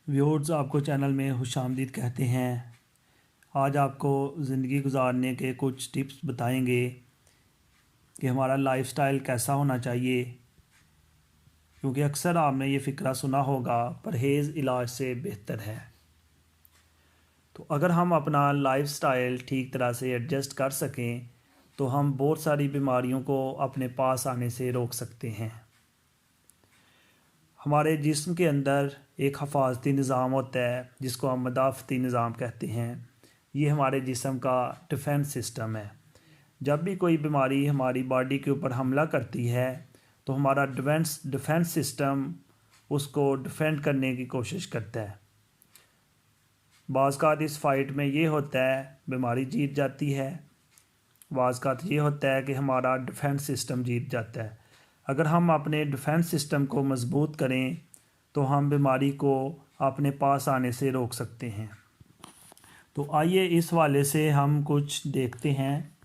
Viewers, आपको channel में खुशामदीद कहते हैं। आज आपको ज़िंदगी गुजारने के कुछ टिप्स बताएंगे कि हमारा लाइफस्टाइल कैसा होना चाहिए, क्योंकि अक्सर आपने ये फ़िक्रा सुना होगा, परहेज़ इलाज से बेहतर है। तो अगर हम अपना लाइफस्टाइल ठीक तरह से एडजस्ट कर सकें तो हम बहुत सारी बीमारियों को अपने पास आने से रोक सकते हैं। हमारे जिस्म के अंदर एक हिफाजती निज़ाम होता है जिसको हम मदाफ़ती निज़ाम कहते हैं। ये हमारे जिस्म का डिफेंस सिस्टम है। जब भी कोई बीमारी हमारी बॉडी के ऊपर हमला करती है तो हमारा डिफेंस सिस्टम उसको डिफेंड करने की कोशिश करता है। बाज़ इस फ़ाइट में ये होता है बीमारी जीत जाती है, बाज़ ये होता है कि हमारा डिफेंस सिस्टम जीत जाता है। अगर हम अपने डिफेंस सिस्टम को मज़बूत करें तो हम बीमारी को अपने पास आने से रोक सकते हैं। तो आइए इस वाले से हम कुछ देखते हैं।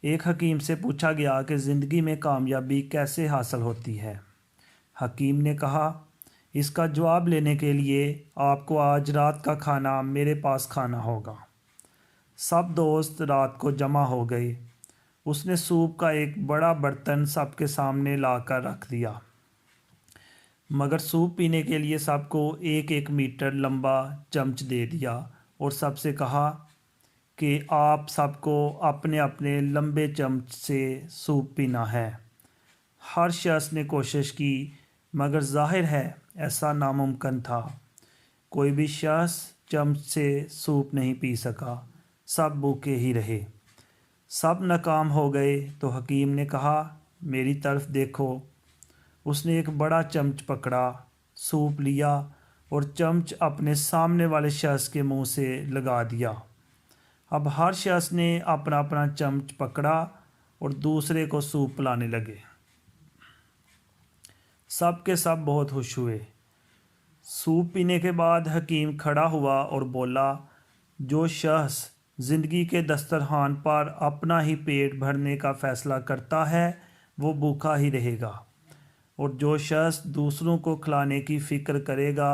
एक हकीम से पूछा गया कि ज़िंदगी में कामयाबी कैसे हासिल होती है। हकीम ने कहा, इसका जवाब लेने के लिए आपको आज रात का खाना मेरे पास खाना होगा। सब दोस्त रात को जमा हो गए। उसने सूप का एक बड़ा बर्तन सबके सामने लाकर रख दिया, मगर सूप पीने के लिए सबको एक एक मीटर लंबा चम्मच दे दिया और सबसे कहा कि आप सबको अपने अपने लंबे चम्मच से सूप पीना है। हर शख्स ने कोशिश की, मगर ज़ाहिर है ऐसा नामुमकिन था। कोई भी शख्स चम्मच से सूप नहीं पी सका। सब भूखे ही रहे। सब नाकाम हो गए तो हकीम ने कहा, मेरी तरफ देखो। उसने एक बड़ा चम्मच पकड़ा, सूप लिया और चम्मच अपने सामने वाले शख्स के मुंह से लगा दिया। अब हर शख्स ने अपना अपना चम्मच पकड़ा और दूसरे को सूप पिलाने लगे। सब के सब बहुत खुश हुए। सूप पीने के बाद हकीम खड़ा हुआ और बोला, जो शख्स ज़िंदगी के दस्तरखान पर अपना ही पेट भरने का फ़ैसला करता है वो भूखा ही रहेगा, और जो शख्स दूसरों को खिलाने की फ़िक्र करेगा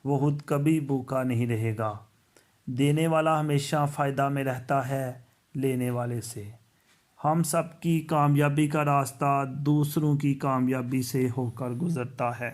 वो खुद कभी भूखा नहीं रहेगा। देने वाला हमेशा फ़ायदा में रहता है लेने वाले से। हम सब की कामयाबी का रास्ता दूसरों की कामयाबी से होकर गुज़रता है।